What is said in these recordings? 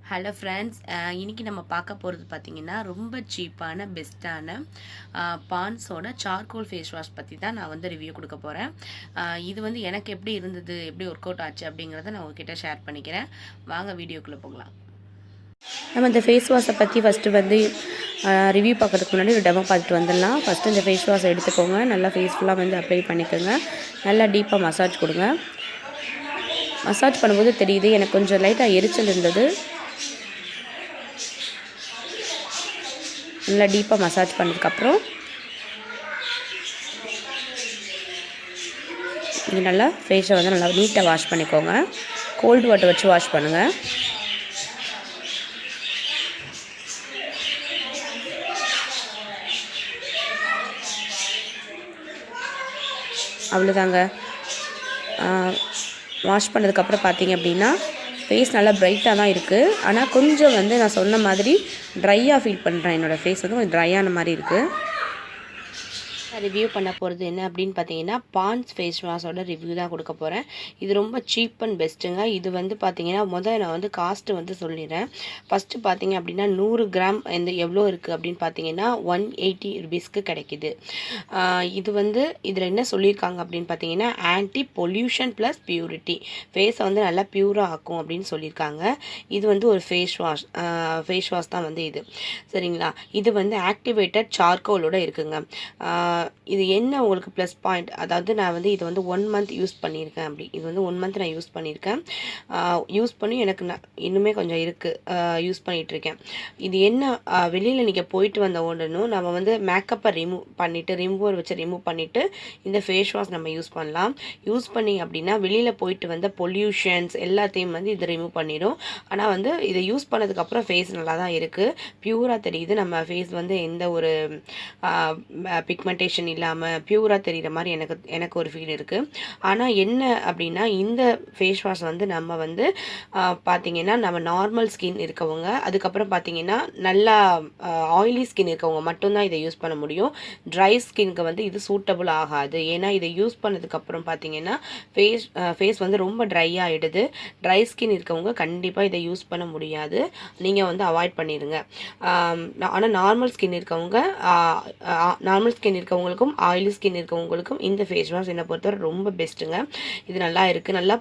Hello friends, இன்றைக்கி நம்ம பார்க்க போகிறது பார்த்திங்கன்னா ரொம்ப சீப்பான பெஸ்ட்டான பான்ஸோட சார்கோல் ஃபேஸ் வாஷ் பற்றி தான் நான் வந்து ரிவ்யூ கொடுக்க போகிறேன். இது வந்து எனக்கு எப்படி இருந்தது, எப்படி ஒர்க் அவுட் ஆச்சு அப்படிங்கிறத நான் உங்ககிட்ட ஷேர் பண்ணிக்கிறேன். வாங்க வீடியோக்குள்ளே போகலாம். நம்ம இந்த ஃபேஸ் வாஷை பற்றி ஃபஸ்ட்டு வந்து ரிவ்யூ பார்க்குறதுக்கு முன்னாடி ஒரு டெமோ பார்த்துட்டு வந்துடலாம். ஃபஸ்ட்டு இந்த ஃபேஸ் வாஷை எடுத்துக்கோங்க, நல்லா ஃபேஸ் ஃபுல்லாக வந்து அப்ளை பண்ணிக்கோங்க, நல்லா டீப்பாக மசாஜ் கொடுங்க. மசாஜ் பண்ணும்போது தெரியுது எனக்கு கொஞ்சம் லைட்டாக எரிச்சல் இருந்தது. நல்லா டீப்பாக மசாஜ் பண்ணதுக்கப்புறம் நீங்கள் நல்லா ஃபேஸை வந்து நல்லா நீட்டாக வாஷ் பண்ணிக்கோங்க. கோல்டு வாட்டர் வச்சு வாஷ் பண்ணுங்கள். அவ்வளோதாங்க. வாஷ் பண்ணதுக்கப்புறம் பார்த்தீங்க அப்படின்னா ஃபேஸ் நல்லா ப்ரைட்டாக தான் இருக்குது. ஆனால் கொஞ்சம் வந்து நான் சொன்ன மாதிரி ட்ரையாக ஃபீல் பண்ணுறேன். என்னோடய ஃபேஸ் வந்து கொஞ்சம் ட்ரையான மாதிரி இருக்குது. ரிவ்யூ பண்ண போகிறது என்ன அப்படின்னு பார்த்தீங்கன்னா பான்ஸ் ஃபேஸ் வாஷோட ரிவ்யூ தான் கொடுக்க போகிறேன். இது ரொம்ப சீப் அண்ட் பெஸ்ட்டுங்க. இது வந்து பார்த்தீங்கன்னா நான் வந்து காஸ்ட்டு வந்து சொல்லிடுறேன். ஃபஸ்ட்டு பார்த்தீங்க அப்படின்னா 100 கிராம் எவ்வளோ இருக்குது அப்படின்னு பார்த்தீங்கன்னா 180 ருபீஸ்க்கு கிடைக்கிது. இது வந்து இதில் என்ன சொல்லியிருக்காங்க அப்படின்னு பார்த்தீங்கன்னா ஆன்டி பொல்யூஷன் ப்ளஸ் பியூரிட்டி, ஃபேஸை வந்து நல்லா பியூராக ஆக்கும் அப்படின்னு சொல்லியிருக்காங்க. இது வந்து ஒரு ஃபேஸ் வாஷ் தான் வந்து இது, சரிங்களா? இது வந்து ஆக்டிவேட்டட் சார்கோலோட இருக்குங்க. இது என்ன உங்களுக்கு ப்ளஸ் பாயிண்ட், அதாவது நான் வந்து இது வந்து 1 மந்த் யூஸ் பண்ணியிருக்கேன். இது வந்து 1 மந்த் நான் யூஸ் பண்ணியிருக்கேன். யூஸ் பண்ணி எனக்கு இன்னுமே கொஞ்சம் இருக்குது, யூஸ் பண்ணிகிட்ருக்கேன். இது என்ன, வெளியில் நீங்கள் போயிட்டு வந்த உடனும் நம்ம வந்து மேக்கப்பை ரிமூவர் வச்சு ரிமூவ் பண்ணிவிட்டு இந்த ஃபேஸ் வாஷ் நம்ம யூஸ் பண்ணலாம். யூஸ் பண்ணி அப்படின்னா வெளியில் போயிட்டு வந்த பொல்யூஷன்ஸ் எல்லாத்தையும் வந்து இது ரிமூவ் பண்ணிடும். ஆனால் வந்து இதை யூஸ் பண்ணதுக்கப்புறம் ஃபேஸ் நல்லா தான் இருக்குது, பியூராக தெரியுது. நம்ம ஃபேஸ் வந்து எந்த ஒரு பிக்மெண்டேஷன் இல்லாமல் பியூராக தெரிகிற மாதிரி எனக்கு ஒரு ஃபீல் இருக்குது. ஆனால் என்ன அப்படின்னா இந்த ஃபேஸ் வாஷ் வந்து நம்ம வந்து பார்த்திங்கன்னா நம்ம நார்மல் ஸ்கின் இருக்கவங்க, அதுக்கப்புறம் பார்த்திங்கன்னா நல்லா ஆயிலி ஸ்கின் இருக்கவங்க மட்டும்தான் இதை யூஸ் பண்ண முடியும். ட்ரை ஸ்கின்க்கு வந்து இது சூட்டபுள் ஆகாது. ஏன்னா இதை யூஸ் பண்ணதுக்கப்புறம் பார்த்திங்கன்னா ஃபேஸ் வந்து ரொம்ப ட்ரை ஆகிடுது. ட்ரை ஸ்கின் இருக்கவங்க கண்டிப்பாக இதை யூஸ் பண்ண முடியாது, நீங்கள் வந்து அவாய்ட் பண்ணிடுங்க. ஆனால் நார்மல் ஸ்கின் இருக்கவங்களுக்கும் ஆயிலி ஸ்கின் இருக்கவங்களுக்கும் இந்த ஃபேஸ் வாஷ் என்னை பொறுத்தவரை ரொம்ப பெஸ்ட்டுங்க. இது நல்லா இருக்குது, நல்லா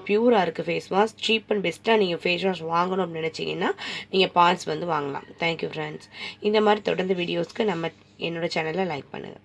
பியூராக இருக்குது ஃபேஸ் வாஷ். சீப் அண்ட் பெஸ்ட்டாக நீங்கள் ஃபேஸ் வாஷ் வாங்கணும் அப்படின்னு நினச்சிங்கன்னா நீங்கள் பான்ஸ் வந்து வாங்கலாம். Thank you friends. இந்த மாதிரி தொடர்ந்து வீடியோஸ்க்கு என்னோடய சேனலை லைக் பண்ணுங்கள்.